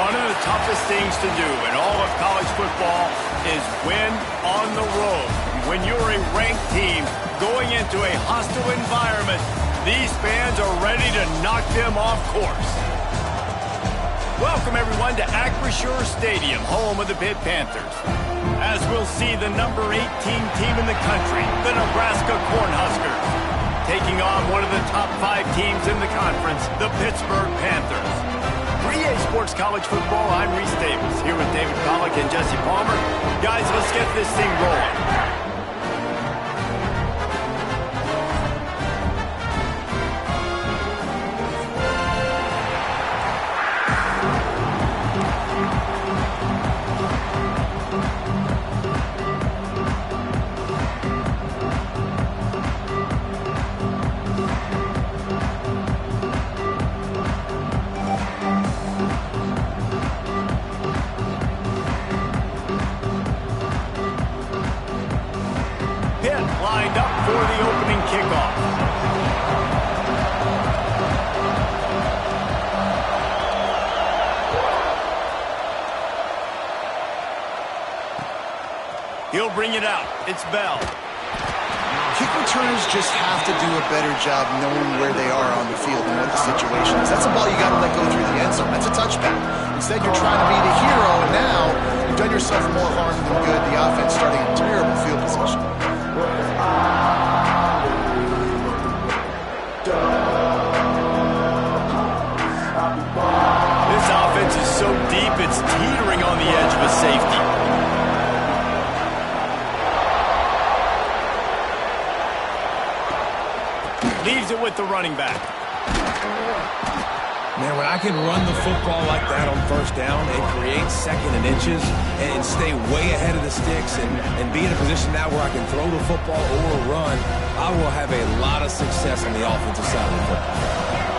One of the toughest things to do in all of college football is win on the road. When you're a ranked team going into a hostile environment, these fans are ready to knock them off course. Welcome, everyone, to Acrisure Stadium, home of the Pitt Panthers. As we'll see the number 18 team in the country, the Nebraska Cornhuskers, taking on one of the top 5 teams in the conference, the Pittsburgh Panthers. 3A Sports College Football, I'm Reese Davis, here with David Pollack and Jesse Palmer. Guys, let's get this thing rolling. Lined up for the opening kickoff. He'll bring it out. It's Bell. Kick returners just have to do a better job knowing where they are on the field and what the situation is. That's a ball you got to let go through the end zone. That's a touchback. Instead, you're trying to be the hero, and now you've done yourself more harm than good. The offense starting in terrible field position. This offense is so deep, it's teetering on the edge of a safety. Leaves it with the running back. Man, when I can run the football like that on first down and create second and inches and stay way ahead of the sticks and be in a position now where I can throw the football or run, I will have a lot of success on the offensive side of the football.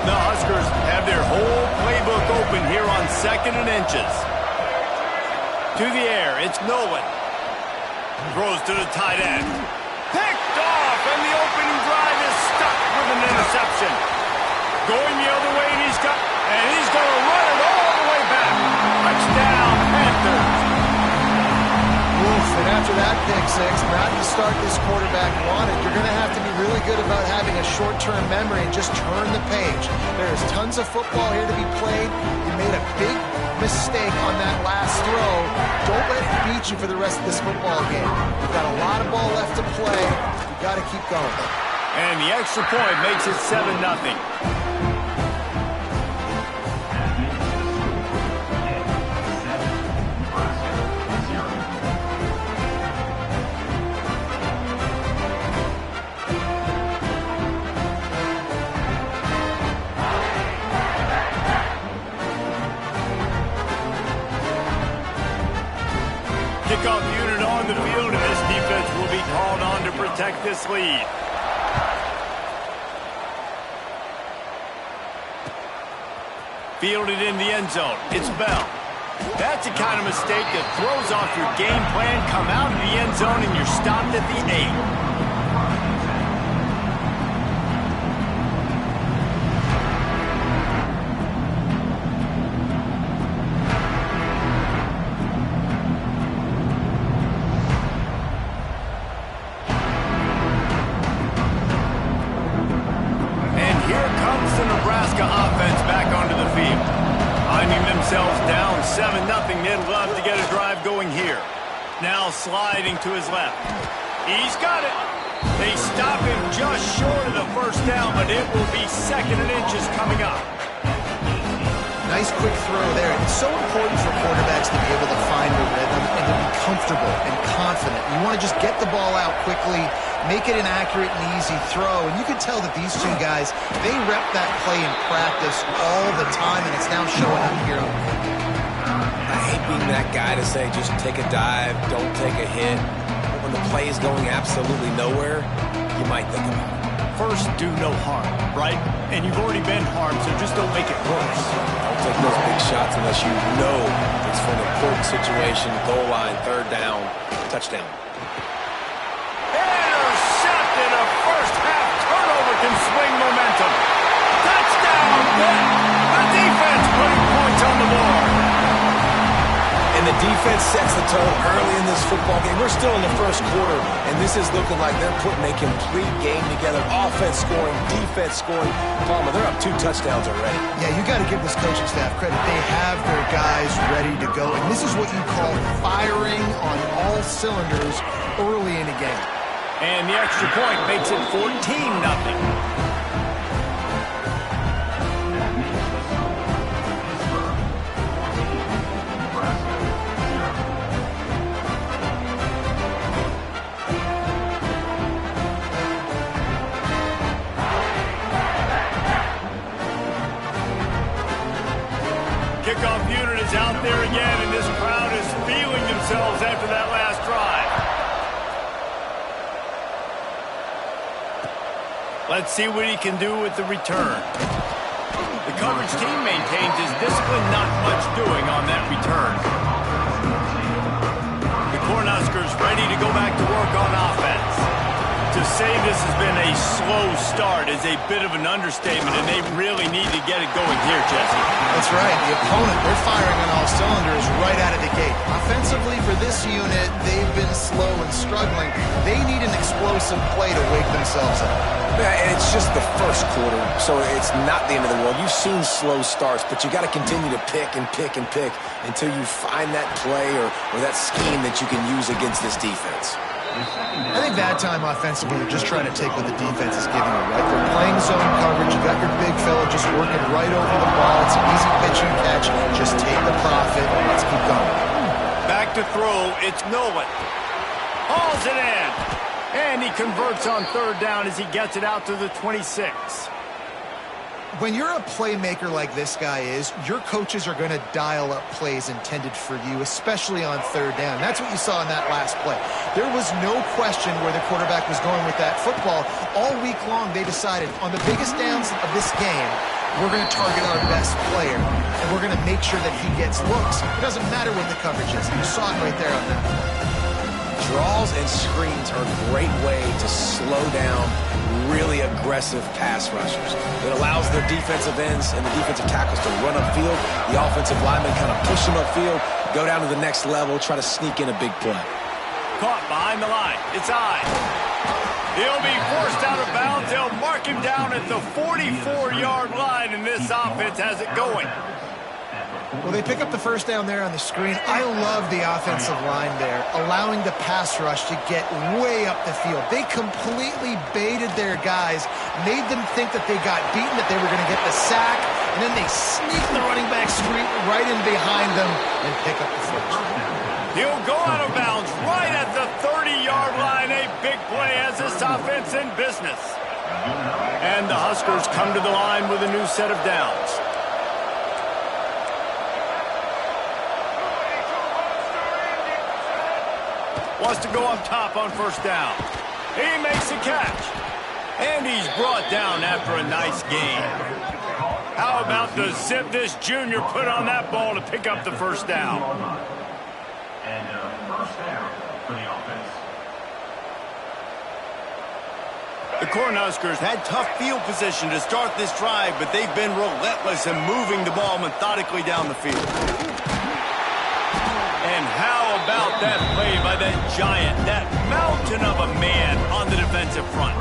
The Huskers have their whole playbook open here on second and inches. To the air, it's Nolan. Throws to the tight end. Picked off, and the opening drive is stuck with an interception. Going the other way, and he's going to run it all the way back. Touchdown, Panthers. Oof, and after that pick six, not the start this quarterback wanted. You're going to have to be really good about having a short-term memory and just turn the page. There's tons of football here to be played. You made a big mistake on that last throw. Don't let it beat you for the rest of this football game. You've got a lot of ball left to play. You've got to keep going. And the extra point makes it 7-0. Kickoff unit on the field, and this defense will be called on to protect this lead. Fielded in the end zone. It's Bell. That's the kind of mistake that throws off your game plan. Come out of the end zone, and you're stopped at the 8. Nebraska offense back onto the field. Finding themselves down 7-0, they'd love to get a drive going here. Now sliding to his left. He's got it. They stop him just short of the first down, but it will be second and inches coming up. Nice quick throw there. It's so important for quarterbacks to be able to find a rhythm and to be comfortable and confident. You want to just get the ball out quickly, make it an accurate and easy throw. And you can tell that these two guys, they rep that play in practice all the time, and it's now showing up here. I hate being that guy to say just take a dive, don't take a hit. But when the play is going absolutely nowhere, you might think about it. First, do no harm, right? And you've already been harmed, so just don't make it worse. Don't take those big shots unless you know it's for an important situation, goal line, third down, touchdown. Intercepted. A first half turnover can swing momentum. Touchdown, Pitt. The defense putting points on the board. defense sets the tone early in this football game. We're still in the first quarter, and this is looking like they're putting a complete game together. Offense scoring, defense scoring. Palmer, they're up 2 touchdowns already. Yeah, you got to give this coaching staff credit. They have their guys ready to go, and this is what you call firing on all cylinders early in a game. And the extra point makes it 14-0. Kickoff unit is out there again, and this crowd is feeling themselves after that last drive. Let's see what he can do with the return. The coverage team maintains his discipline, not much doing on that return. The Cornhuskers ready to go back to work on offense. To say this has been a slow start is a bit of an understatement, and they really need to get it going here, Jesse. That's right. The opponent, they're firing on all cylinders right out of the gate. Offensively, for this unit, they've been slow and struggling. They need an explosive play to wake themselves up. Yeah, and it's just the first quarter, so it's not the end of the world. You've seen slow starts, but you got to continue to pick and pick and pick until you find that play or that scheme that you can use against this defense. I think that time offensively, they're just trying to take what the defense is giving them, right? They're playing zone coverage. You got your big fella just working right over the ball. It's an easy pitch and catch. Just take the profit and let's keep going. Back to throw. It's Nolan. Hauls it in. And he converts on 3rd down as he gets it out to the 26. When you're a playmaker like this guy is, your coaches are going to dial up plays intended for you, especially on 3rd down. That's what you saw in that last play. There was no question where the quarterback was going with that football. All week long, they decided on the biggest downs of this game, we're going to target our best player, and we're going to make sure that he gets looks. It doesn't matter what the coverage is. You saw it right there on that play. Draws and screens are a great way to slow down really aggressive pass rushers. It allows their defensive ends and the defensive tackles to run upfield. The offensive linemen kind of push them upfield, go down to the next level, try to sneak in a big play. Caught behind the line. It's Ide. He'll be forced out of bounds. They'll mark him down at the 44-yard line, and this offense has it going. Well, they pick up the 1st down there on the screen. I love the offensive line there, allowing the pass rush to get way up the field. They completely baited their guys, made them think that they got beaten, that they were going to get the sack, and then they sneak the running back street right in behind them and pick up the 1st. He'll go out of bounds right at the 30-yard line. A big play as this offense in business. And the Huskers come to the line with a new set of downs. Wants to go up top on 1st down. He makes a catch. And he's brought down after a nice gain. How about the zip this junior put on that ball to pick up the 1st down? And 1st down for the offense. The Cornhuskers had tough field position to start this drive, but they've been relentless in moving the ball methodically down the field. And how about that play by that giant, that mountain of a man on the defensive front?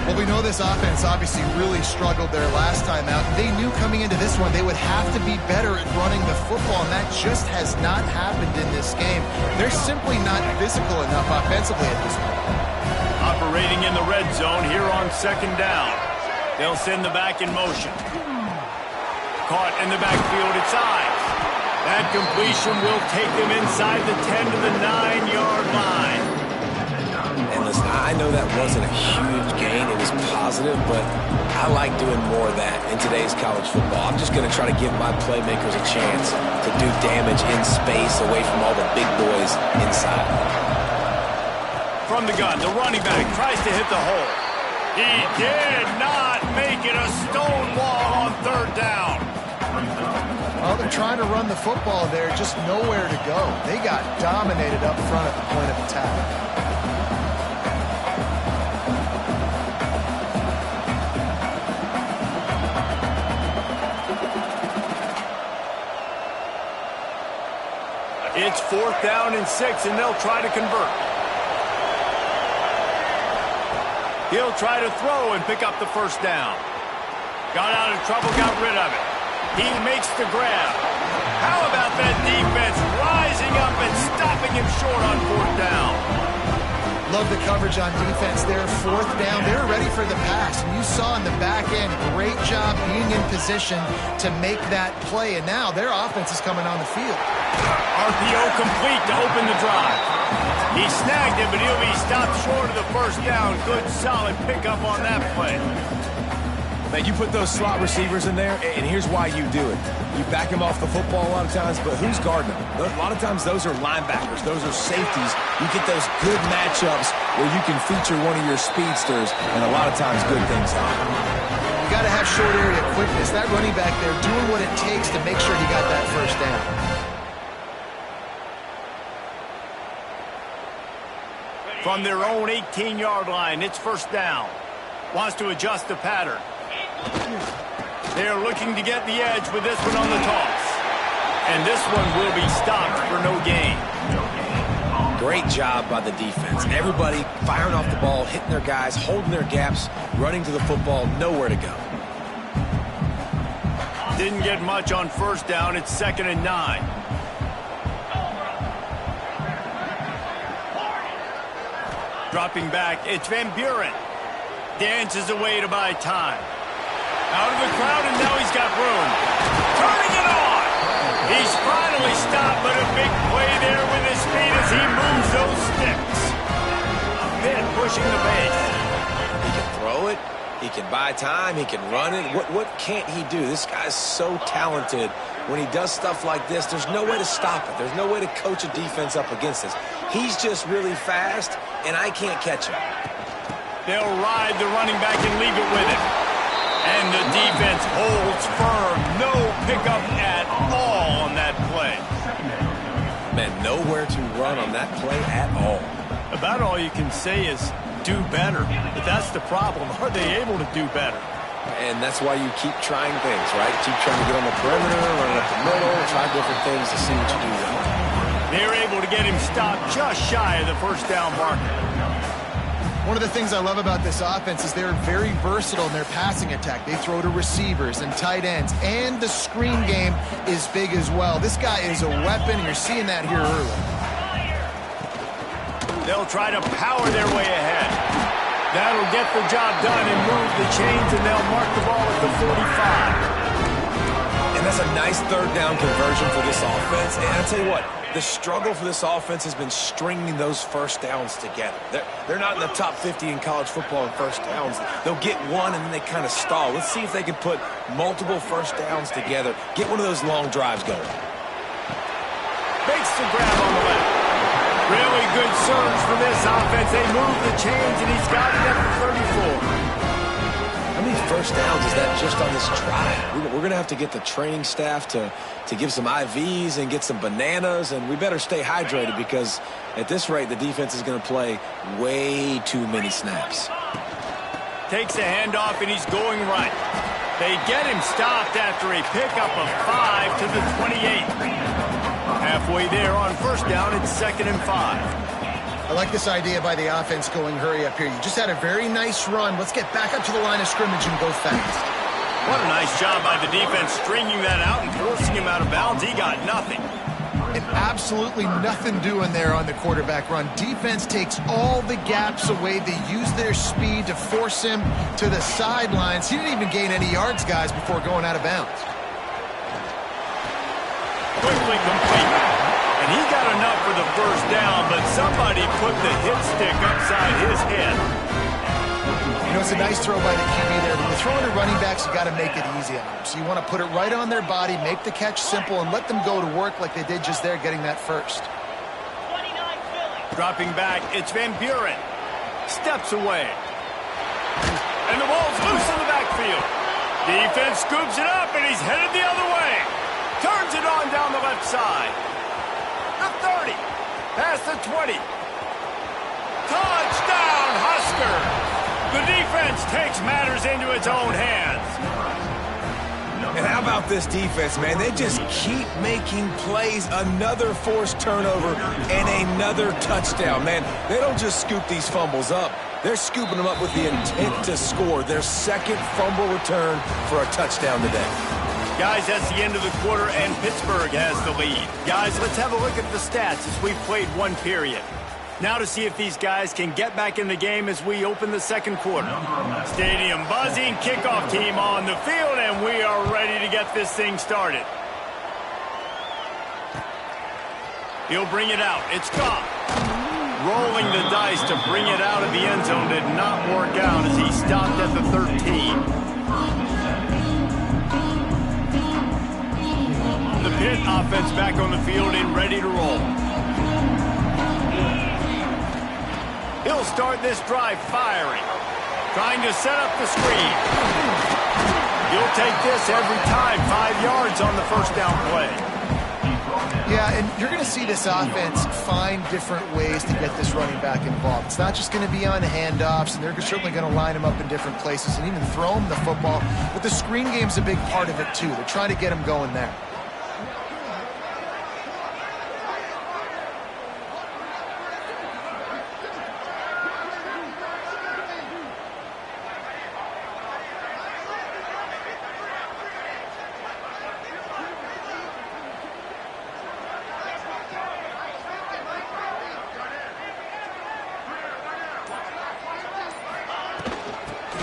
Well, we know this offense obviously really struggled there last time out. They knew coming into this one they would have to be better at running the football, and that just has not happened in this game. They're simply not physical enough offensively at this point. Operating in the red zone here on 2nd down. They'll send the back in motion. Caught in the backfield, it's Ide. That completion will take them inside the 10 to the 9-yard line. And listen, I know that wasn't a huge gain. It was positive, but I like doing more of that in today's college football. I'm just going to try to give my playmakers a chance to do damage in space away from all the big boys inside. From the gun, the running back tries to hit the hole. He did not make it. A stone wall on 3rd down. Well, they're trying to run the football there, just nowhere to go. They got dominated up front at the point of attack. 4th down and 6, and they'll try to convert. He'll try to throw and pick up the 1st down. Got out of trouble, got rid of it. He makes the grab. How about that defense rising up and stopping him short on 4th down? Love the coverage on defense there. 4th down, they were ready for the pass. And you saw in the back end, great job being in position to make that play. And now their offense is coming on the field. RPO complete to open the drive. He snagged it, but he'll be stopped short of the 1st down. Good, solid pickup on that play. Man, you put those slot receivers in there, and here's why you do it. You back them off the football a lot of times, but who's guarding them? A lot of times those are linebackers. Those are safeties. You get those good matchups where you can feature one of your speedsters, and a lot of times good things happen. You got to have short area quickness. That running back there doing what it takes to make sure he got that 1st down. From their own 18-yard line, it's 1st down. Wants to adjust the pattern. They're looking to get the edge with this one on the toss. And this one will be stopped for no gain. Great job by the defense. Everybody firing off the ball, hitting their guys, holding their gaps, running to the football, nowhere to go. Didn't get much on 1st down. It's 2nd and 9. Dropping back, it's Van Buren. Dances away to buy time. Out of the crowd, and now he's got room. Turning it on! He's finally stopped, but a big play there with his feet as he moves those sticks. Then pushing the base. He can throw it. He can buy time. He can run it. What can't he do? This guy's so talented. When he does stuff like this, there's no way to stop it. There's no way to coach a defense up against this. He's just really fast, and I can't catch him. They'll ride the running back and leave it with him. And the defense holds firm. No pickup at all on that play. Man, nowhere to run on that play at all. About all you can say is do better. But that's the problem. Are they able to do better? And that's why you keep trying things, right? Keep trying to get on the perimeter, run up the middle, try different things to see what you do well. They're able to get him stopped just shy of the 1st down marker. One of the things I love about this offense is they're very versatile in their passing attack. They throw to receivers and tight ends, and the screen game is big as well. This guy is a weapon, and you're seeing that here early. They'll try to power their way ahead. That'll get the job done and move the chains, and they'll mark the ball at the 45. And that's a nice 3rd down conversion for this offense. And I'll tell you what, the struggle for this offense has been stringing those 1st downs together. They're not in the top 50 in college football in 1st downs. They'll get one, and then they kind of stall. Let's see if they can put multiple 1st downs together. Get one of those long drives going. Makes the grab on the left. Really good surge for this offense. They move the chains, and he's got it at the 34. How many 1st downs is that just on this drive? We're going to have to get the training staff to give some IVs and get some bananas, and we better stay hydrated because at this rate, the defense is going to play way too many snaps. Takes a handoff, and he's going right. They get him stopped after a pickup of 5 to the 28. Halfway there on 1st down, it's 2nd and 5. I like this idea by the offense going hurry up here. You just had a very nice run. Let's get back up to the line of scrimmage and go fast. What a nice job by the defense stringing that out and forcing him out of bounds. He got nothing. And absolutely nothing doing there on the quarterback run. Defense takes all the gaps away. They use their speed to force him to the sidelines. He didn't even gain any yards, guys, before going out of bounds. Quickly complete. And he got enough for the 1st down, but somebody put the hit stick upside his head. You know, it's a nice throw by the QB there. When you're throwing to running backs, you got to make it easy on them. So you want to put it right on their body, make the catch simple, and let them go to work like they did just there, getting that 1st. Dropping back, it's Van Buren. Steps away. And the ball's loose in the backfield. Defense scoops it up, and he's headed the other way. Turns it on down the left side. The 30. Past the 20. Touchdown, Husker. The defense takes matters into its own hands. And how about this defense, man? They just keep making plays. Another forced turnover and another touchdown. Man, they don't just scoop these fumbles up. They're scooping them up with the intent to score. Their second fumble return for a touchdown today. Guys, that's the end of the quarter, and Pittsburgh has the lead. Guys, let's have a look at the stats as we've played one period. Now to see if these guys can get back in the game as we open the second quarter. Stadium buzzing, kickoff team on the field, and we are ready to get this thing started. He'll bring it out. It's Goff. Rolling the dice to bring it out of the end zone did not work out as he stopped at the 13. The Pitt offense back on the field and ready to roll. He'll start this drive firing. Trying to set up the screen. You'll take this every time. 5 yards on the first down play. Yeah, and you're going to see this offense find different ways to get this running back involved. It's not just going to be on handoffs, and they're certainly going to line him up in different places and even throw him the football. But the screen game's a big part of it, too. They're trying to get him going there.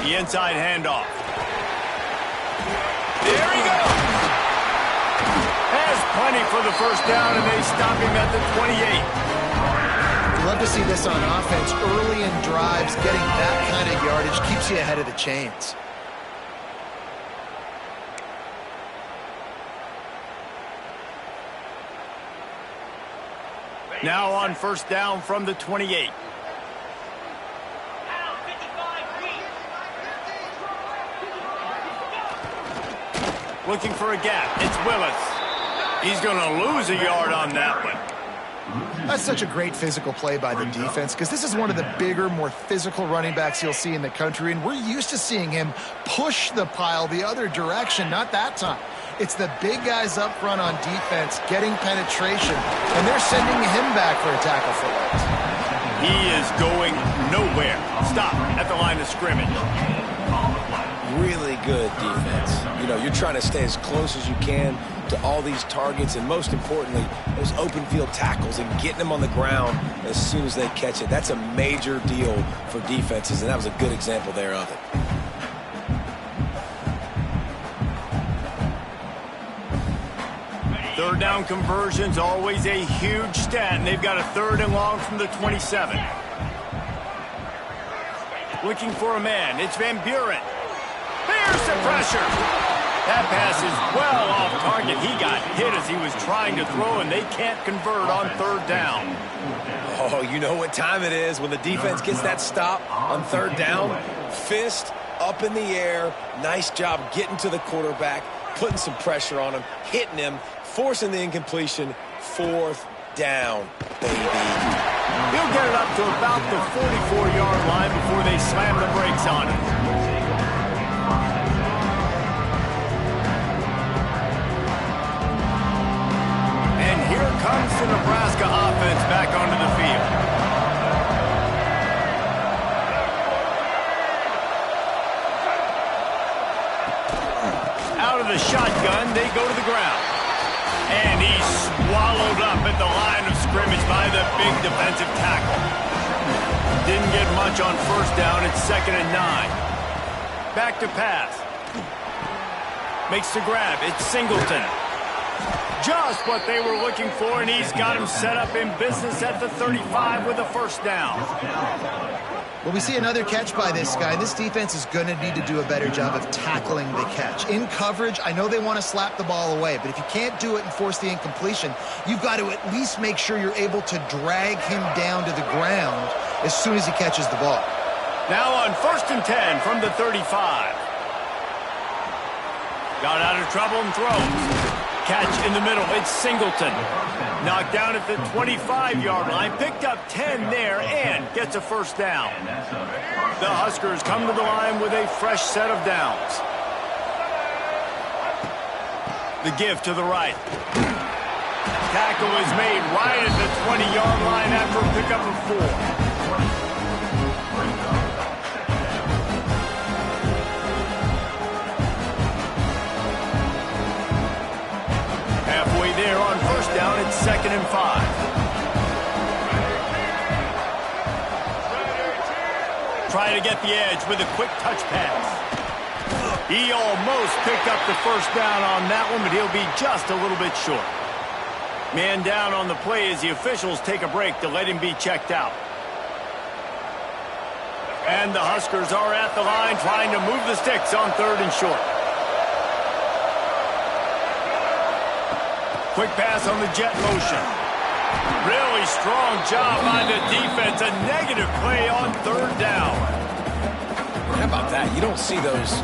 The inside handoff. There he goes. Has plenty for the first down, and they stop him at the 28. Love to see this on offense. Early in drives, getting that kind of yardage keeps you ahead of the chains. Now on first down from the 28. Looking for a gap. It's Willis. He's going to lose a yard on that one. That's such a great physical play by the defense because this is one of the bigger, more physical running backs you'll see in the country, and we're used to seeing him push the pile the other direction. Not that time. It's the big guys up front on defense getting penetration, and they're sending him back for a tackle for loss. He is going nowhere. Stop at the line of scrimmage. Really good defense. You know, you're trying to stay as close as you can to all these targets, and most importantly, those open field tackles and getting them on the ground as soon as they catch it. That's a major deal for defenses, and that was a good example there of it. Third down conversions, always a huge stat, and they've got a 3rd and long from the 27. Looking for a man. It's Van Buren. There's the pressure. That pass is well off target. He got hit as he was trying to throw, and they can't convert on 3rd down. Oh, you know what time it is when the defense gets that stop on 3rd down. Fist up in the air. Nice job getting to the quarterback, putting some pressure on him, hitting him, forcing the incompletion. 4th down, baby. He'll get it up to about the 44-yard line before they slam the brakes on him. And here comes the Nebraska offense back onto the field. Out of the shotgun, they go to the ground. And he's swallowed up at the line of scrimmage by the big defensive tackle. Didn't get much on first down. It's 2nd and 9. Back to pass. Makes the grab. It's Singleton. Just what they were looking for, and he's got him set up in business at the 35 with a 1st down. Well, we see another catch by this guy. This defense is going to need to do a better job of tackling the catch. In coverage, I know they want to slap the ball away, but if you can't do it and force the incompletion, you've got to at least make sure you're able to drag him down to the ground as soon as he catches the ball. Now on 1st and 10 from the 35. Got out of trouble and throws. Catch in the middle. It's Singleton. Knocked down at the 25-yard line. Picked up 10 there and gets a 1st down. The Huskers come to the line with a fresh set of downs. The give to the right. Tackle is made right at the 20-yard line after a pickup of 4. Halfway there on first down, it's 2nd and 5. Try to get the edge with a quick touch pass. He almost picked up the first down on that one, but he'll be just a little bit short. Man down on the play as the officials take a break to let him be checked out. And the Huskers are at the line trying to move the sticks on 3rd and short. Quick pass on the jet motion. Really strong job by the defense. A negative play on 3rd down. How about that? You don't see those,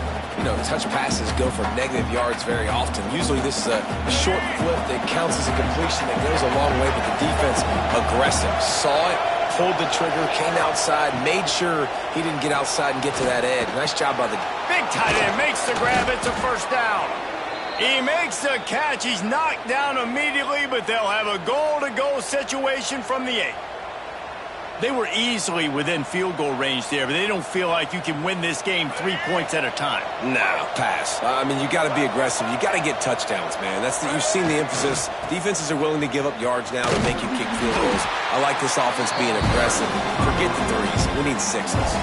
touch passes go for negative yards very often. Usually this is a short flip that counts as a completion that goes a long way, but the defense aggressive. Saw it, pulled the trigger, came outside, made sure he didn't get outside and get to that edge. Nice job by the... Big tight end makes the grab. It's a first down. He makes the catch. He's knocked down immediately, but they'll have a goal-to-go situation from the 8. They were easily within field goal range there, but they don't feel like you can win this game 3 points at a time. No, pass. You got to be aggressive. You got to get touchdowns, man. You've seen the emphasis. Defenses are willing to give up yards now to make you kick field goals. I like this offense being aggressive. Forget the 3s. We need 6s.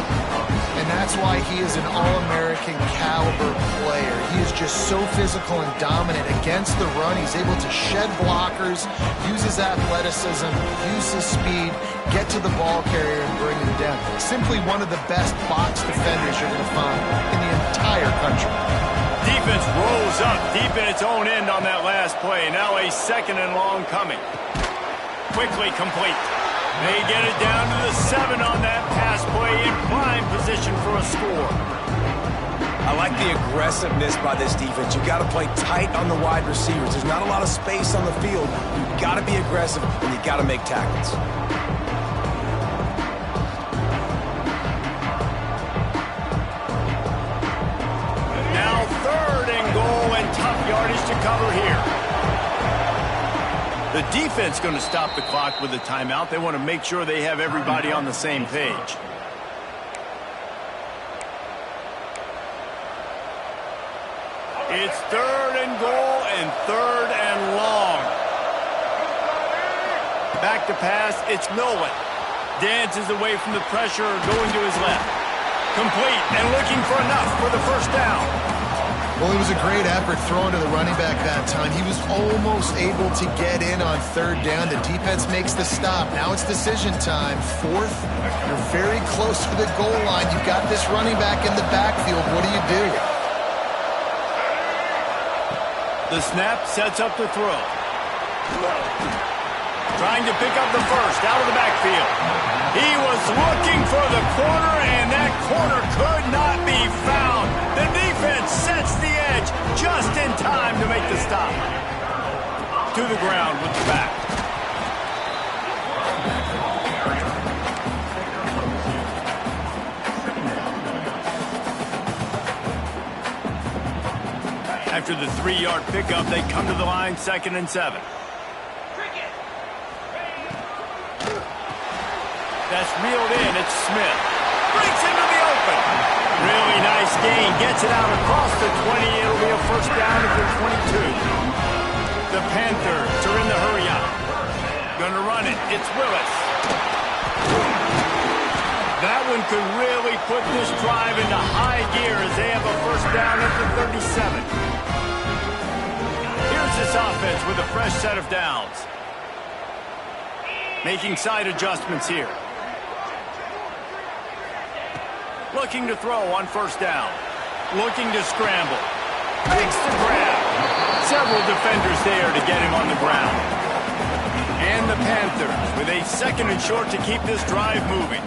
And that's why he is an All-American caliber player. He is just so physical and dominant against the run. He's able to shed blockers, use his athleticism, use his speed, get to the ball carrier and bring him down. Simply one of the best box defenders you're going to find in the entire country. Defense rolls up deep in its own end on that last play. Now a 2nd and long coming. Quickly complete. They get it down to the 7 on that pass play in prime position for a score. I like the aggressiveness by this defense. You got to play tight on the wide receivers. There's not a lot of space on the field. You got to be aggressive and you got to make tackles. Now 3rd and goal and tough yardage to cover here. The defense going to stop the clock with a timeout. They want to make sure they have everybody on the same page. It's 3rd and goal and 3rd and long. Back to pass, it's Nolan. Dances away from the pressure, going to his left. Complete and looking for enough for the first down. Well, it was a great effort throwing to the running back that time. He was almost able to get in on 3rd down. The defense makes the stop. Now it's decision time. 4th, you're very close to the goal line. You've got this running back in the backfield. What do you do? The snap sets up the throw. Trying to pick up the first out of the backfield. He was looking for the corner, and that corner could not be found. The defense sets the edge just in time to make the stop. To the ground with the back. After the 3-yard pickup, they come to the line 2nd and 7. That's reeled in. It's Smith. Breaks into the open. Really nice gain. Gets it out across the 20. It'll be a first down at the 22. The Panthers are in the hurry-up. Going to run it. It's Willis. That one could really put this drive into high gear as they have a first down at the 37. Here's this offense with a fresh set of downs. Making side adjustments here. Looking to throw on first down. Looking to scramble. Makes the grab. Several defenders there to get him on the ground. And the Panthers with a 2nd and short to keep this drive moving.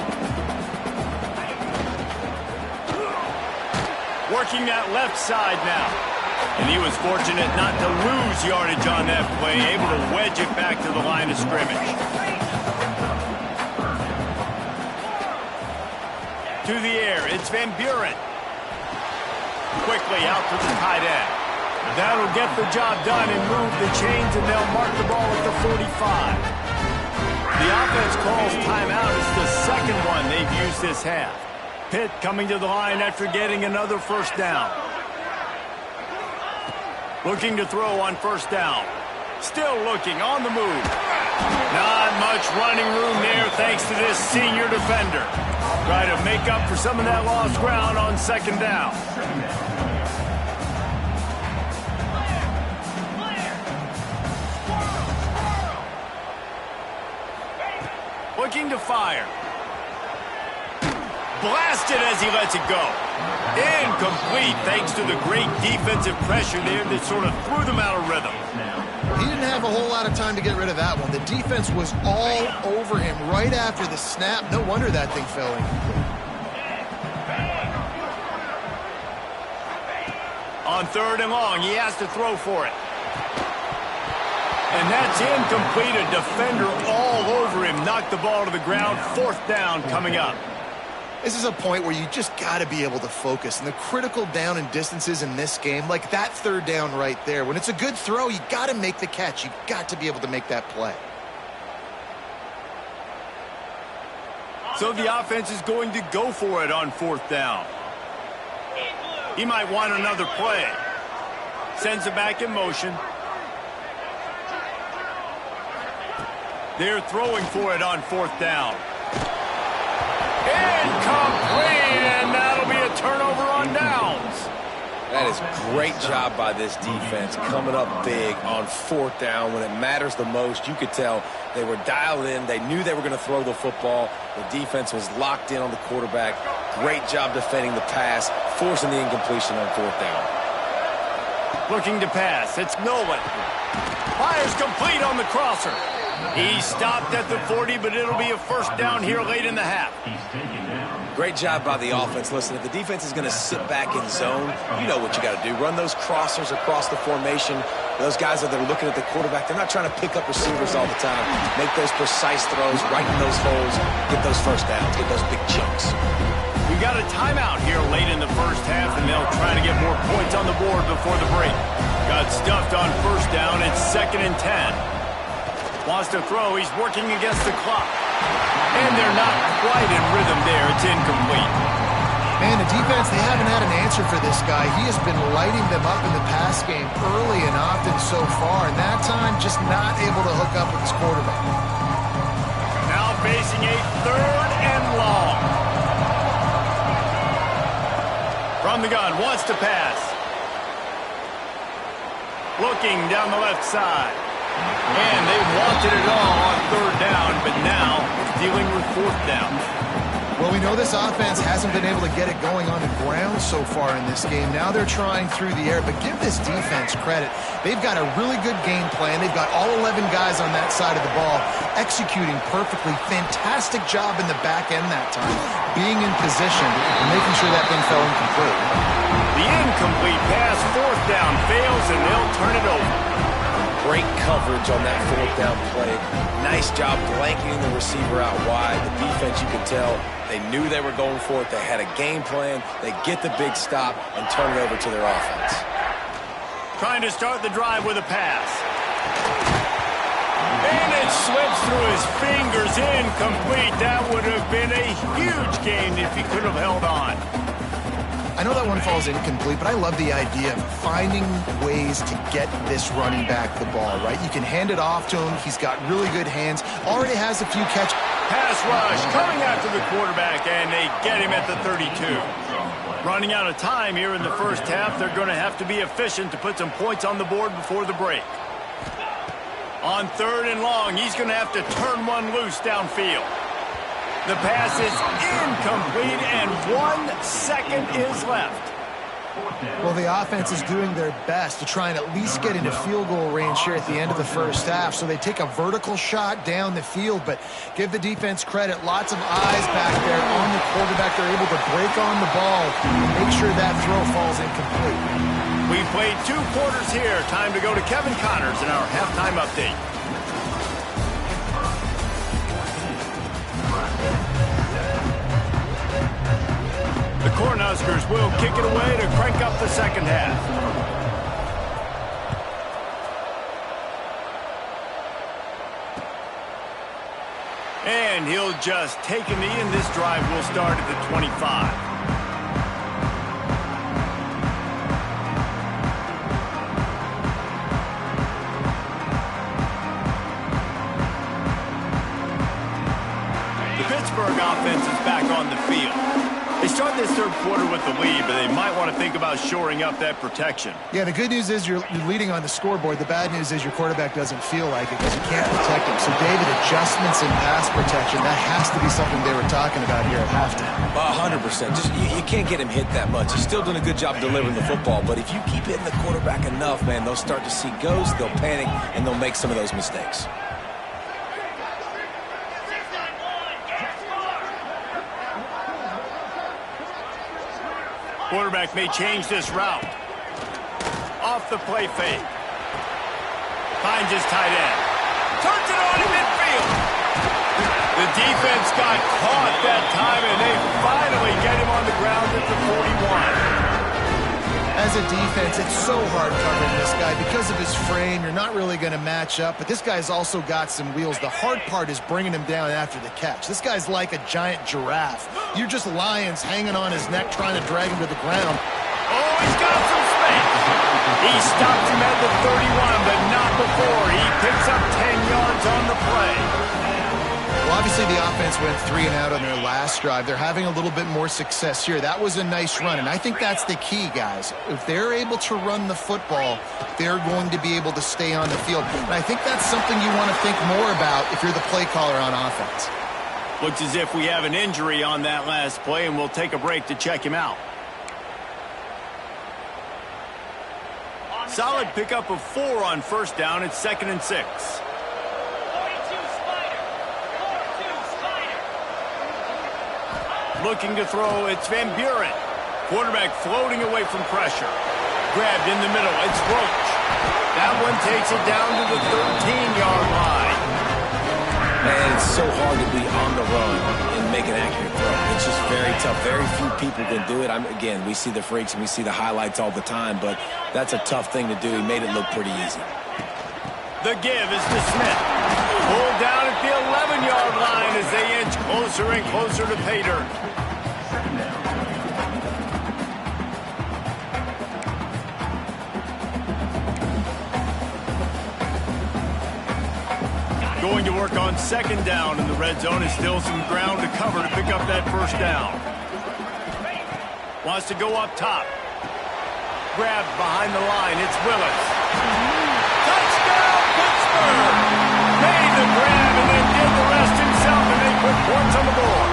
Working that left side now. And he was fortunate not to lose yardage on that play, able to wedge it back to the line of scrimmage. To the air, it's Van Buren. Quickly out to the tight end. That'll get the job done and move the chains, and they'll mark the ball at the 45. The offense calls timeout. It's the second one they've used this half. Pitt coming to the line after getting another first down. Looking to throw on first down. Still looking on the move. Not much running room there thanks to this senior defender. Try to make up for some of that lost ground on second down. Looking to fire. Blasted as he lets it go. Incomplete thanks to the great defensive pressure there that sort of threw them out of rhythm. He didn't have a whole lot of time to get rid of that one. The defense was all over him right after the snap. No wonder that thing fell incomplete. On third and long, he has to throw for it. And that's incomplete. A defender all over him. Knocked the ball to the ground. Fourth down coming up. This is a point where you just got to be able to focus. And the critical down and distances in this game, like that third down right there, when it's a good throw, you got to make the catch. You got to be able to make that play. So the offense is going to go for it on fourth down. He might want another play. Sends it back in motion. They're throwing for it on fourth down. Incomplete, and that'll be a turnover on downs. That is great job by this defense, coming up big on fourth down when it matters the most. You could tell they were dialed in. They knew they were going to throw the football. The defense was locked in on the quarterback. Great job defending the pass, forcing the incompletion on fourth down. Looking to pass. It's Nolan. Fires complete on the crosser. He stopped at the 40, but it'll be a first down here late in the half. Great job by the offense. Listen, if the defense is going to sit back in zone, you know what you got to do. Run those crossers across the formation. Those guys that are looking at the quarterback, they're not trying to pick up receivers all the time. Make those precise throws, right in those holes, get those first downs, get those big chunks. We got a timeout here late in the first half, and they'll try to get more points on the board before the break. Got stuffed on first down. It's 2nd and 10. Wants to throw. He's working against the clock. And they're not quite in rhythm there. It's incomplete. Man, the defense, they haven't had an answer for this guy. He has been lighting them up in the pass game early and often so far. And that time, just not able to hook up with his quarterback. Now facing a third and long. From the gun, wants to pass. Looking down the left side. And they wanted it all on third down, but now dealing with fourth down. Well, we know this offense hasn't been able to get it going on the ground so far in this game. Now they're trying through the air, but give this defense credit. They've got a really good game plan. They've got all 11 guys on that side of the ball executing perfectly. Fantastic job in the back end that time, being in position and making sure that thing fell incomplete. The incomplete pass, fourth down, fails, and they'll turn it over. Great coverage on that fourth down play. Nice job blanketing the receiver out wide. The defense, you could tell, they knew they were going for it. They had a game plan. They get the big stop and turn it over to their offense. Trying to start the drive with a pass. And it slips through his fingers. Incomplete. That would have been a huge gain if he could have held on. I know that one falls incomplete, but I love the idea of finding ways to get this running back the ball, right? You can hand it off to him. He's got really good hands. Already has a few catches. Pass rush coming after the quarterback, and they get him at the 32. Running out of time here in the first half. They're going to have to be efficient to put some points on the board before the break. On third and long, he's going to have to turn one loose downfield. The pass is incomplete, and 1 second is left. Well, the offense is doing their best to try and at least get into field goal range here at the end of the first half. So they take a vertical shot down the field, but give the defense credit. Lots of eyes back there on the quarterback. They're able to break on the ball and make sure that throw falls incomplete. We played 2 quarters here. Time to go to Kevin Connors in our halftime update. The Cornhuskers will kick it away to crank up the second half. And he'll just take a knee, and this drive will start at the 25. Offense is back on the field. They start this third quarter with the lead, but they might want to think about shoring up that protection. Yeah, the good news is you're leading on the scoreboard. The bad news is your quarterback doesn't feel like it because you can't protect him. So, David, adjustments in pass protection, that has to be something they were talking about here at halftime. 100%. Just you can't get him hit that much. He's still doing a good job delivering the football, but if you keep hitting the quarterback enough, man, they'll start to see ghosts, they'll panic, and they'll make some of those mistakes. Quarterback may change this route. Off the play fake. Finds his tight end. Turns it on in midfield. The defense got caught that time, and they finally get him on the ground at the 41. As a defense, it's so hard covering this guy. Because of his frame, you're not really going to match up, but this guy's also got some wheels. The hard part is bringing him down after the catch. This guy's like a giant giraffe. You're just lions hanging on his neck trying to drag him to the ground. Oh, he's got some space. He stops him at the 31, but not before. He picks up 10 yards on the play. Well, obviously the offense went 3 and out on their last drive. They're having a little bit more success here. That was a nice run, and I think that's the key, guys. If they're able to run the football, they're going to be able to stay on the field. And I think that's something you want to think more about if you're the play caller on offense. Looks as if we have an injury on that last play, and we'll take a break to check him out. Solid pickup of 4 on first down. It's 2nd and 6. Looking to throw, it's Van Buren. Quarterback floating away from pressure. Grabbed in the middle, it's Roach. That one takes it down to the 13-yard line. Man, it's so hard to be on the run and make an accurate throw. It's just very tough. Very few people can do it. Again, we see the freaks and we see the highlights all the time, but that's a tough thing to do. He made it look pretty easy. The give is to Smith. Pulled down at the 11-yard line as they inch closer and closer to pay dirt. Going to work on 2nd down in the red zone. Is still some ground to cover to pick up that first down. Wants to go up top. Grabbed behind the line. It's Willis. Touchdown, Pittsburgh! Made the grab and then did the rest himself, and they put points on the board.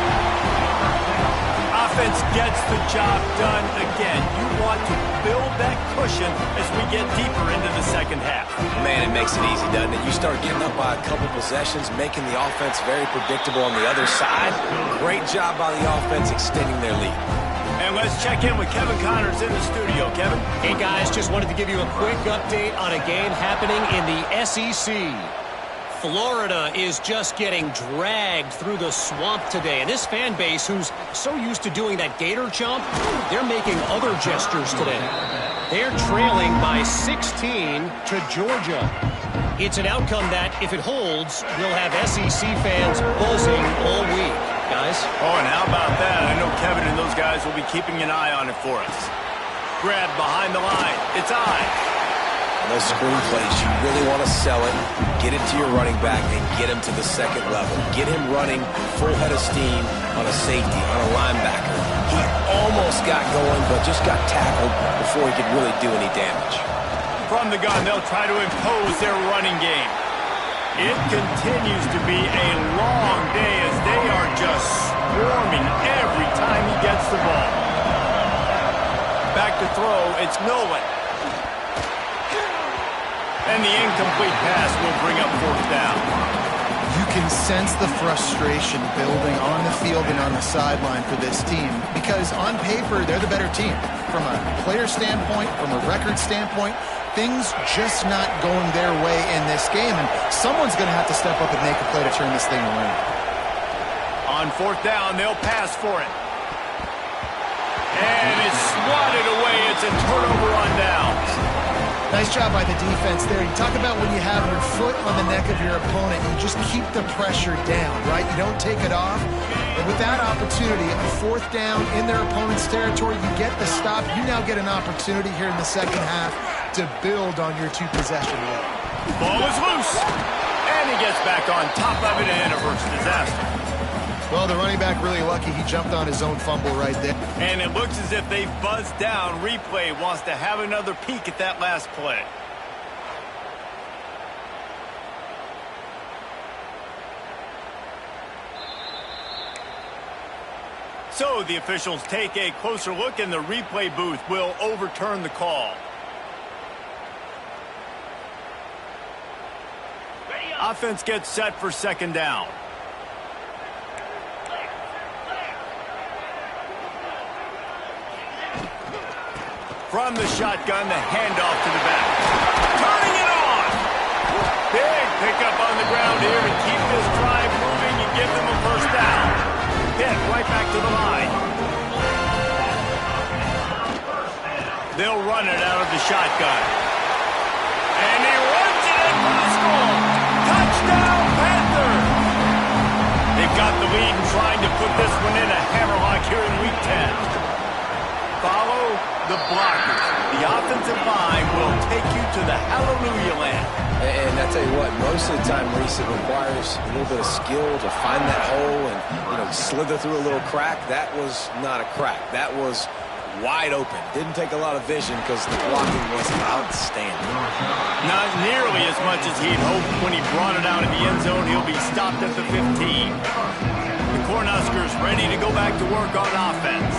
Offense gets the job done again. You want to build that cushion as we get deeper into the second half. Man, it makes it easy, doesn't it? You start getting up by a couple possessions, making the offense very predictable on the other side. Great job by the offense extending their lead. And let's check in with Kevin Connors in the studio. Kevin? Hey, guys, just wanted to give you a quick update on a game happening in the SEC. Florida is just getting dragged through the swamp today. And this fan base, who's so used to doing that gator jump, they're making other gestures today. They're trailing by 16 to Georgia. It's an outcome that, if it holds, we'll have SEC fans buzzing all week. Guys? Oh, and how about that? I know Kevin and those guys will be keeping an eye on it for us. Grab behind the line. It's I. Those screen plays, you really want to sell it, get it to your running back, and get him to the second level. Get him running full head of steam on a safety, on a linebacker. He almost got going, but just got tackled before he could really do any damage. From the gun, they'll try to impose their running game. It continues to be a long day as they are just swarming every time he gets the ball. Back to throw, it's Nolan. And the incomplete pass will bring up 4th down. You can sense the frustration building on the field and on the sideline for this team because on paper, they're the better team. From a player standpoint, from a record standpoint, things just not going their way in this game, and someone's going to have to step up and make a play to turn this thing around. On 4th down, they'll pass for it. And it's swatted away. It's a turnover on downs. Nice job by the defense there. You talk about when you have your foot on the neck of your opponent, you just keep the pressure down, right? You don't take it off. And with that opportunity, a fourth down in their opponent's territory, you get the stop. You now get an opportunity here in the second half to build on your two-possession lead. Ball is loose. And he gets back on top of it and averts disaster. Well, the running back really lucky. He jumped on his own fumble right there. And it looks as if they've buzzed down. Replay wants to have another peek at that last play. So the officials take a closer look, and the replay booth will overturn the call. Offense gets set for second down. From the shotgun, the handoff to the back. Turning it on! Big pickup on the ground here to keep this drive moving and give them a first down. Hit right back to the line. They'll run it out of the shotgun. And he runs it in for the score. Touchdown, Panthers! They've got the lead and trying to put this one in a hammerlock here in Week 10. Follow the blockers. The offensive line will take you to the hallelujah land. And I tell you what, most of the time, Reese, it requires a little bit of skill to find that hole and, slither through a little crack. That was not a crack. That was wide open. Didn't take a lot of vision because the blocking was outstanding. Not nearly as much as he'd hoped when he brought it out of the end zone. He'll be stopped at the 15. The Cornhuskers ready to go back to work on offense.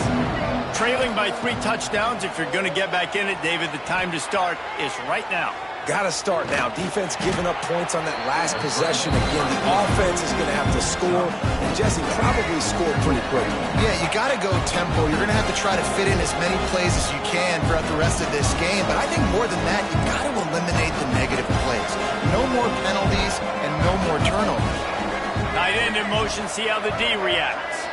Trailing by 3 touchdowns. If you're going to get back in it, David, the time to start is right now. Got to start now. Defense giving up points on that last possession. Again, the offense is going to have to score, and Jesse probably scored pretty quickly. Yeah, you got to go tempo. You're going to have to try to fit in as many plays as you can throughout the rest of this game. But I think more than that, you got to eliminate the negative plays. No more penalties and no more turnovers. Tight end in motion. See how the D reacts.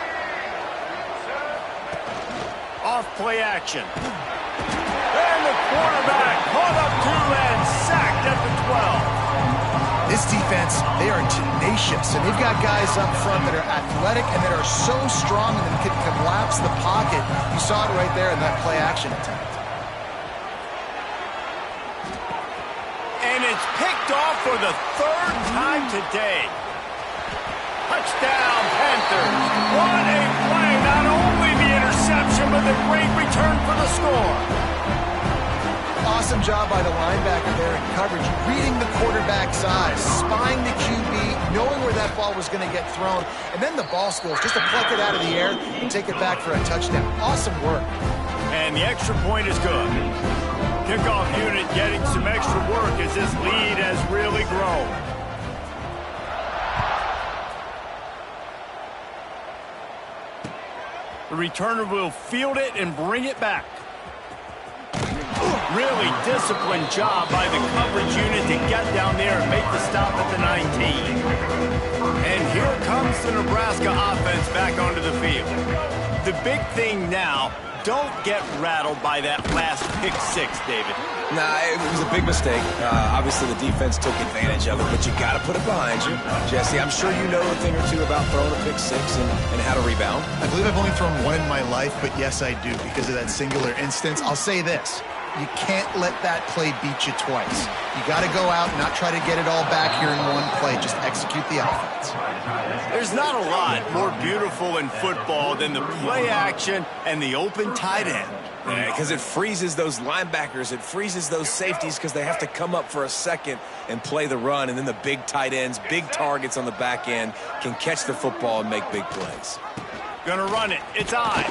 Off play action. And the quarterback caught up to and sacked at the 12. This defense, they are tenacious, and they've got guys up front that are athletic and that are so strong and that can collapse the pocket. You saw it right there in that play action attempt. And it's picked off for the 3rd time today. Touchdown, Panthers. What a play. Not only the interception, but the great return for the score. Awesome job by the linebacker there in coverage, reading the quarterback's eyes, spying the QB, knowing where that ball was going to get thrown, and then the ball skills, just to pluck it out of the air and take it back for a touchdown. Awesome work. And the extra point is good. Kickoff unit getting some extra work as this lead has really grown. The returner will field it and bring it back. Really disciplined job by the coverage unit to get down there and make the stop at the 19. And here comes the Nebraska offense back onto the field. The big thing now, don't get rattled by that last pick 6, David. Nah, it was a big mistake. Obviously, the defense took advantage of it, but you got to put it behind you. Jesse, I'm sure you know a thing or two about throwing a pick 6 and how to rebound. I believe I've only thrown one in my life, but yes, I do because of that singular instance. I'll say this. You can't let that play beat you twice. You got to go out and not try to get it all back here in one play. Just execute the offense. There's not a lot more beautiful in football than the play action and the open tight end. Because it freezes those linebackers. It freezes those safeties because they have to come up for a second and play the run. And then the big tight ends, big targets on the back end can catch the football and make big plays. Gonna run it. It's on.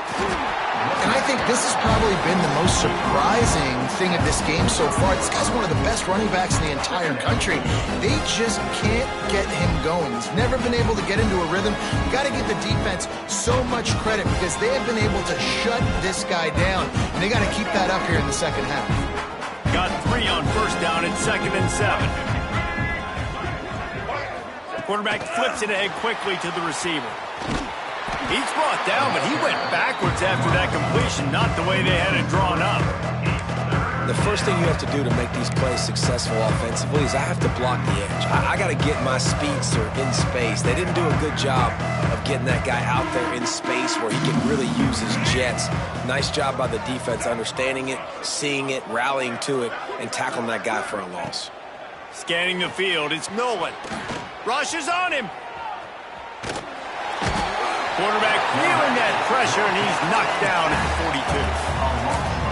And I think this has probably been the most surprising thing of this game so far. This guy's one of the best running backs in the entire country. They just can't get him going. He's never been able to get into a rhythm. You got to give the defense so much credit because they have been able to shut this guy down. And they got to keep that up here in the second half. Got 3 on first down and 2nd and 7. The quarterback flips it ahead quickly to the receiver. He's brought down, but he went backwards after that completion, not the way they had it drawn up. the first thing you have to do to make these plays successful offensively is I have to block the edge. I got to get my speedster in space. They didn't do a good job of getting that guy out there in space where he can really use his jets. Nice job by the defense understanding it, seeing it, rallying to it, and tackling that guy for a loss. Scanning the field, it's Nolan. Rushes on him. Quarterback feeling that pressure, and he's knocked down at the 42.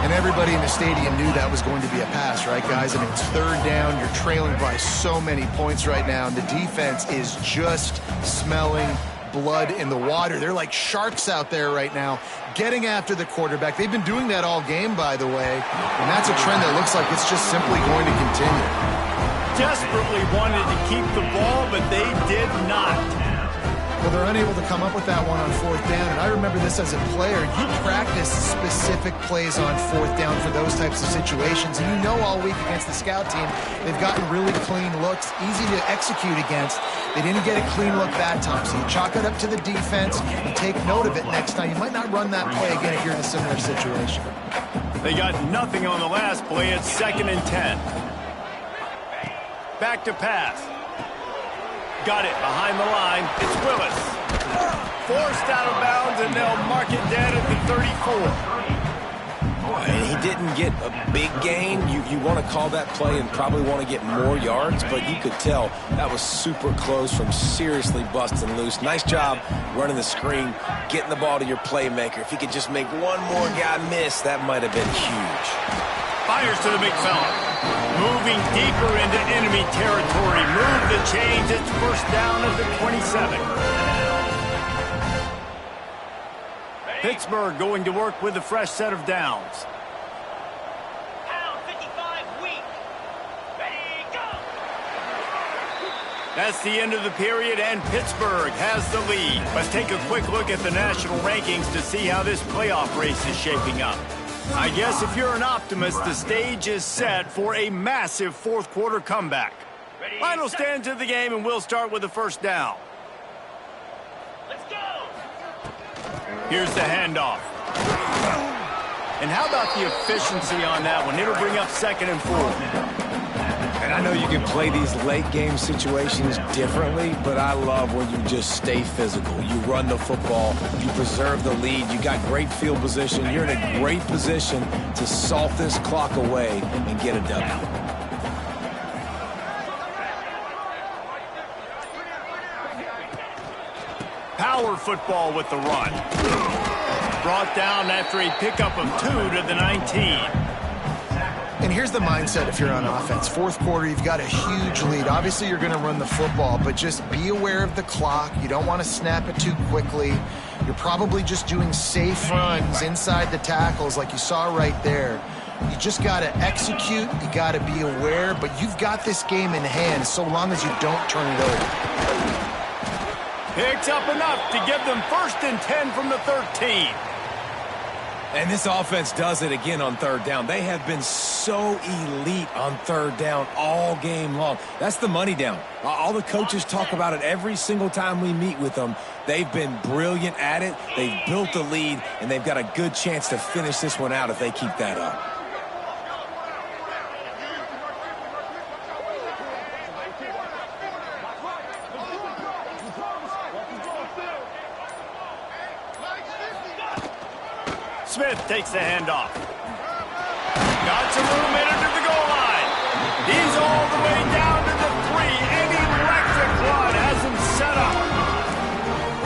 And everybody in the stadium knew that was going to be a pass, right, guys? I mean, it's third down. You're trailing by so many points right now, and the defense is just smelling blood in the water. They're like sharks out there right now, getting after the quarterback. They've been doing that all game, by the way, and that's a trend that looks like it's just simply going to continue. Desperately wanted to keep the ball, but they did not. Well, they're unable to come up with that one on fourth down, and I remember this as a player. You practice specific plays on fourth down for those types of situations, and you know all week against the scout team, they've gotten really clean looks, easy to execute against. They didn't get a clean look that time, so you chalk it up to the defense, you take note of it next time. You might not run that play again if you're in a similar situation. They got nothing on the last play. It's 2nd and 10. Back to pass. Got it behind the line. It's Willis. Forced out of bounds, and they'll mark it dead at the 34. And he didn't get a big gain. You want to call that play and probably want to get more yards, but you could tell that was super close from seriously busting loose. Nice job running the screen, getting the ball to your playmaker. If he could just make one more guy miss, that might have been huge. Fires to the big fella. Moving deeper into enemy territory. Move the chains. It's first down at the 27. Pittsburgh going to work with a fresh set of downs. Pound 55 weak. Ready, go. That's the end of the period, and Pittsburgh has the lead. Let's take a quick look at the national rankings to see how this playoff race is shaping up. I guess if you're an optimist, the stage is set for a massive fourth quarter comeback. Final stanza of the game, and we'll start with the first down. Let's go. Here's the handoff. And how about the efficiency on that one? It'll bring up 2nd and 4. And I know you can play these late game situations differently, but I love when you just stay physical. You run the football, you preserve the lead, you got great field position, you're in a great position to salt this clock away and get a W. Power football with the run. Brought down after a pickup of 2 to the 19. And here's the mindset if you're on offense. Fourth quarter, you've got a huge lead. Obviously, you're going to run the football, but just be aware of the clock. You don't want to snap it too quickly. You're probably just doing safe runs inside the tackles like you saw right there. You just got to execute. You got to be aware, but you've got this game in hand so long as you don't turn it over. Picks up enough to give them 1st and 10 from the 13. And this offense does it again on third down. They have been so elite on third down all game long. That's the money down. All the coaches talk about it every single time we meet with them. They've been brilliant at it. They've built the lead, and they've got a good chance to finish this one out if they keep that up. Smith takes the handoff. Got some room in under the goal line. He's all the way down to the 3. An electric run has him set up.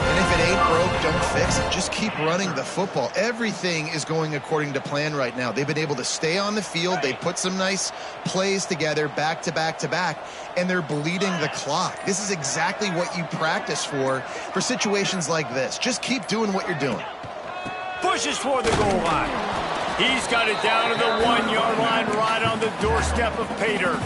And if it ain't broke, don't fix it. Just keep running the football. Everything is going according to plan right now. They've been able to stay on the field. They put some nice plays together back to back to back, and they're bleeding the clock. This is exactly what you practice for situations like this. Just keep doing what you're doing. Pushes for the goal line. He's got it down to the 1-yard line, right on the doorstep of Pater.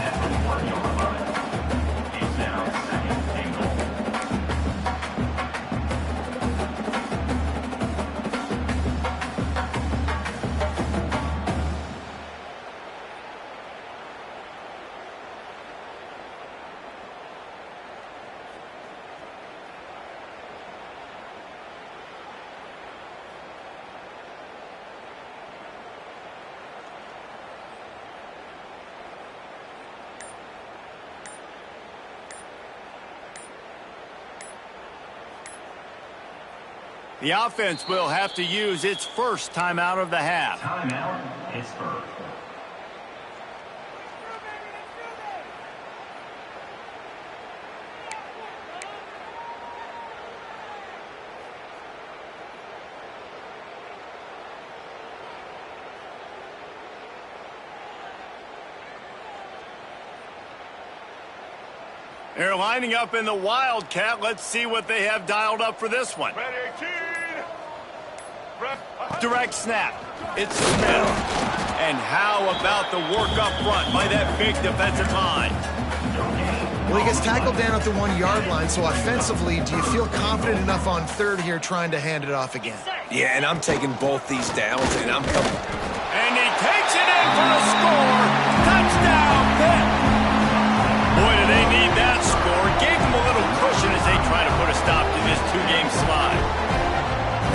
The offense will have to use its first timeout of the half. Timeout, Pittsburgh. They're lining up in the Wildcat. Let's see what they have dialed up for this one. Direct snap. It's Smith. And how about the work up front by that big defensive line? Well, he gets tackled down at the 1-yard line, so offensively, do you feel confident enough on third here trying to hand it off again? Yeah, and I'm taking both these downs, and I'm coming. And he takes it in for a score. Touchdown, Pitt. Boy, do they need that score. Gave them a little cushion as they try to put a stop to this 2-game slide.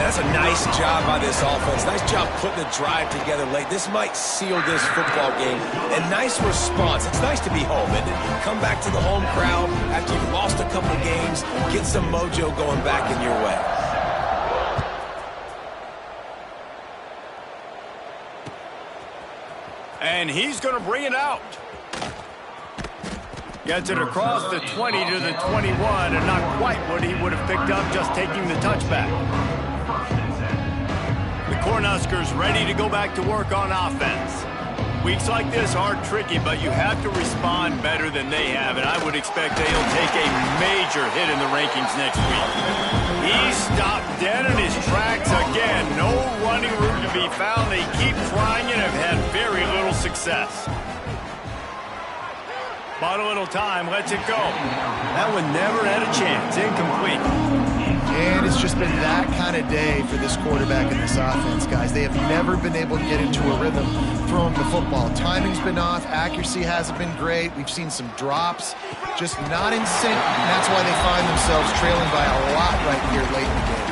That's a nice job by this offense. Nice job putting the drive together late. This might seal this football game. And nice response. It's nice to be home, isn't it? Come back to the home crowd after you've lost a couple games. Get some mojo going back in your way. And he's going to bring it out. Gets it across the 20 to the 21, and not quite what he would have picked up just taking the touchback. The Cornhuskers ready to go back to work on offense. Weeks like this are tricky, but you have to respond better than they have, and I would expect they'll take a major hit in the rankings next week. He stopped dead in his tracks again. No running room to be found. They keep trying and have had very little success. Bought a little time, lets it go. That one never had a chance. Incomplete. And it's just been that kind of day for this quarterback and this offense, guys. They have never been able to get into a rhythm throwing the football. Timing's been off. Accuracy hasn't been great. We've seen some drops. Just not in sync. And that's why they find themselves trailing by a lot right here late in the game.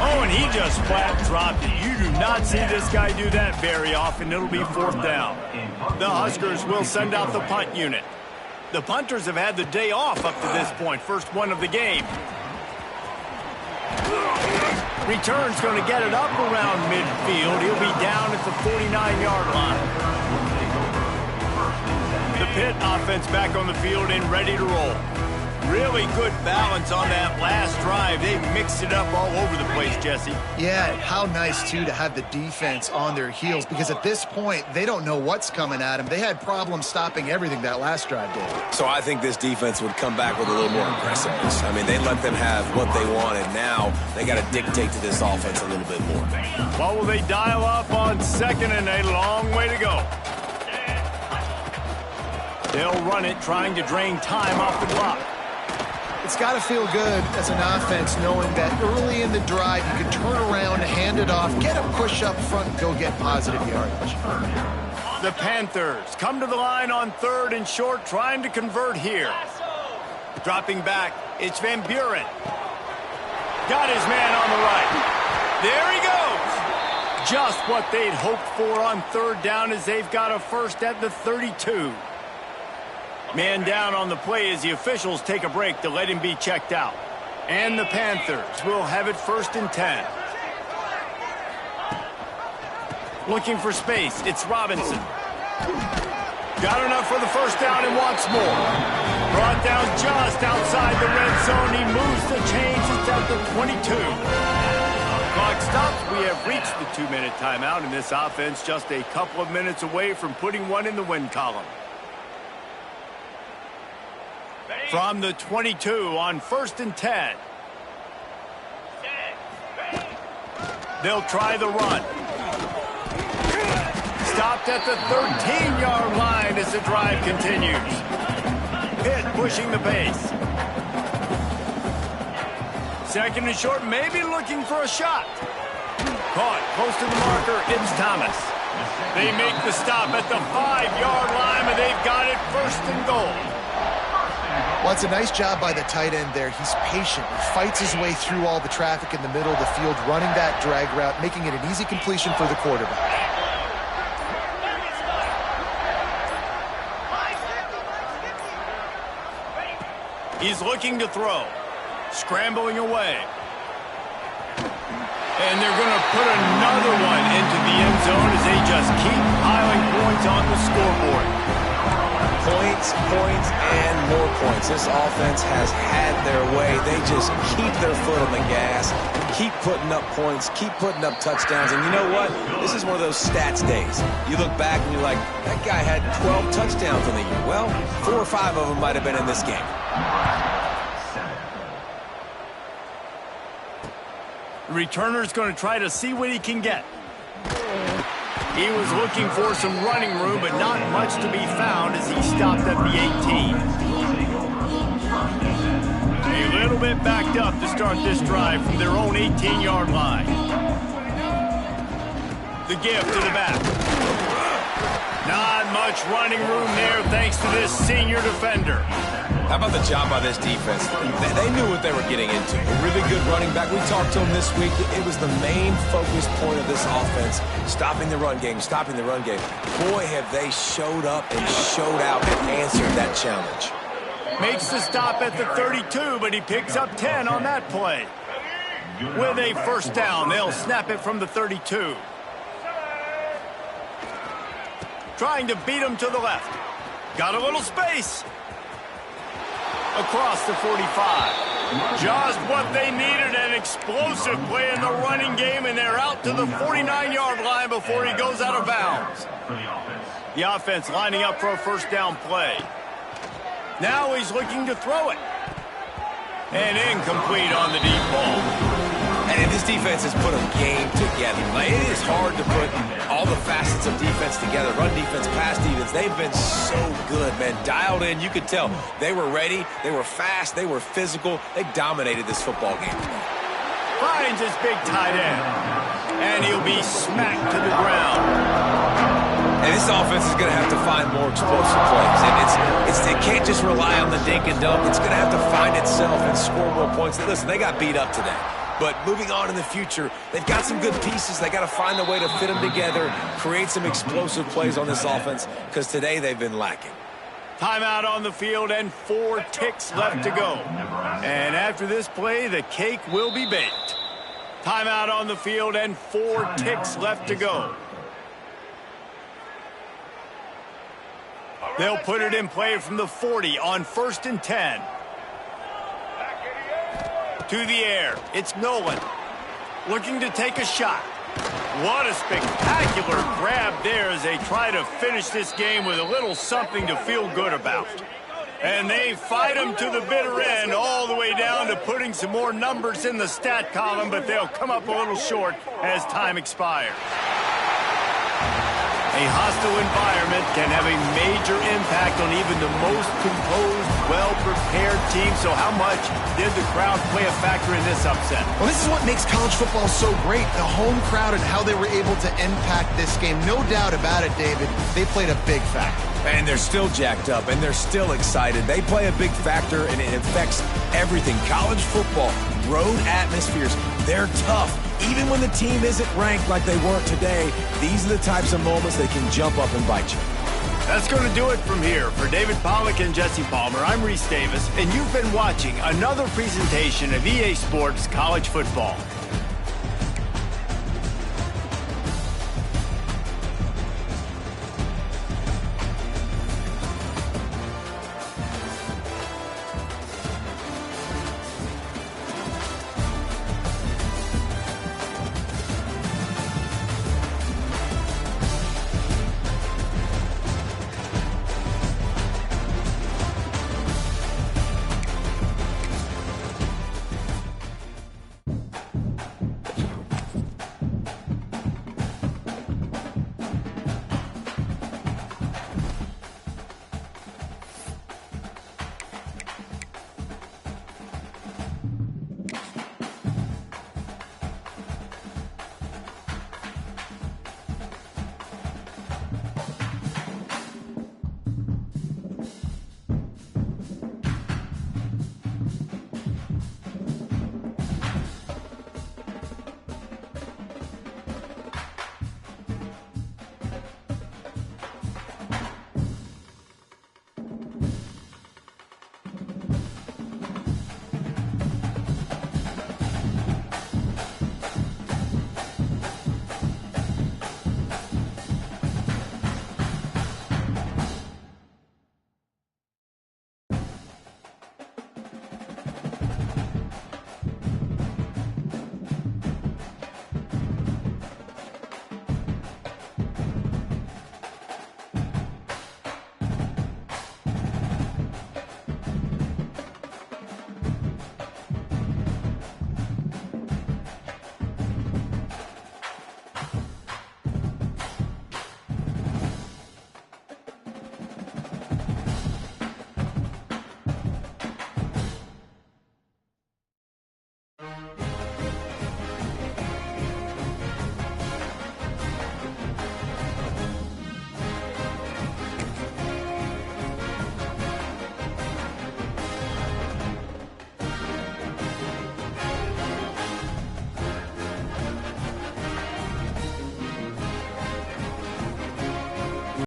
Oh, and he just flat dropped it. You do not see this guy do that very often. It'll be 4th down. The Huskers will send out the punt unit. The punters have had the day off up to this point. First one of the game. Return's going to get it up around midfield. He'll be down at the 49-yard line. The Pitt offense back on the field and ready to roll. Really good balance on that last drive. They mixed it up all over the place, Jesse. Yeah, how nice, too, to have the defense on their heels, because at this point, they don't know what's coming at them. They had problems stopping everything that last drive did. So I think this defense would come back with a little more aggressiveness. I mean, they let them have what they wanted. Now they got to dictate to this offense a little bit more. What will they dial up on second and a long way to go? They'll run it, trying to drain time off the clock. It's got to feel good as an offense knowing that early in the drive you can turn around, hand it off, get a push up front, and go get positive yardage. The Panthers come to the line on 3rd and short, trying to convert here. Dropping back, it's Van Buren. Got his man on the right. There he goes. Just what they'd hoped for on 3rd down as they've got a first at the 32. Man down on the play as the officials take a break to let him be checked out. And the Panthers will have it 1st and 10. Looking for space, it's Robinson. Got enough for the first down and wants more. Brought down just outside the red zone. He moves the chains. It's at the 22. Clock stops. We have reached the 2-minute timeout, and this offense just a couple of minutes away from putting one in the win column. From the 22 on 1st and 10. They'll try the run. Stopped at the 13-yard line as the drive continues. Pitt pushing the pace. 2nd and short, maybe looking for a shot. Caught close to the marker, it's Thomas. They make the stop at the 5-yard line, and they've got it 1st and goal. Well, it's a nice job by the tight end there. He's patient. He fights his way through all the traffic in the middle of the field, running that drag route, making it an easy completion for the quarterback. He's looking to throw. Scrambling away. And they're going to put another one into the end zone as they just keep piling points on the scoreboard. Points, points, and more points. This offense has had their way. They just keep their foot on the gas, keep putting up points, keep putting up touchdowns. And you know what? This is one of those stats days. You look back and you're like, that guy had 12 touchdowns in the year. Well, 4 or 5 of them might have been in this game. The returner's going to try to see what he can get. He was looking for some running room, but not much to be found as he stopped at the 18. A little bit backed up to start this drive from their own 18-yard line. The give to the back. Not much running room there thanks to this senior defender. How about the job by this defense? They knew what they were getting into. A really good running back. We talked to him this week. It was the main focus point of this offense, stopping the run game, stopping the run game. Boy, have they showed up and showed out and answered that challenge. Makes the stop at the 32, but he picks up 10 on that play. With a first down, they'll snap it from the 32. Trying to beat him to the left. Got a little space. Across the 45. Just what they needed, an explosive play in the running game, and they're out to the 49-yard line before he goes out of bounds. The offense lining up for a first down play. Now he's looking to throw it. And incomplete on the deep ball. And this defense has put a game together. Like, it is hard to put all the facets of defense together. Run defense, pass defense. They've been so good, man. Dialed in. You could tell they were ready. They were fast. They were physical. They dominated this football game today. Finds his big tight end. And he'll be smacked to the ground. And this offense is going to have to find more explosive plays. And it can't just rely on the dink and dunk. It's going to have to find itself and score more points. Listen, they got beat up today. But moving on in the future, they've got some good pieces. They got to find a way to fit them together, create some explosive plays on this offense, because today they've been lacking. Timeout on the field and 4 ticks left to go. And after this play, the cake will be baked. Timeout on the field and 4 ticks left to go. They'll put it in play from the 40 on 1st and 10. To the air, it's Nolan, looking to take a shot. What a spectacular grab there as they try to finish this game with a little something to feel good about. And they fight him to the bitter end, all the way down to putting some more numbers in the stat column, but they'll come up a little short as time expires. A hostile environment can have a major impact on even the most composed, well-prepared team. So how much did the crowd play a factor in this upset? Well, this is what makes college football so great, the home crowd and how they were able to impact this game. No doubt about it, David. They played a big factor. And they're still jacked up, and they're still excited. They play a big factor, and it affects everything. College football, road atmospheres, they're tough. Even when the team isn't ranked like they weren't today, these are the types of moments that can jump up and bite you. That's going to do it from here. For David Pollack and Jesse Palmer, I'm Reese Davis, and you've been watching another presentation of EA Sports College Football.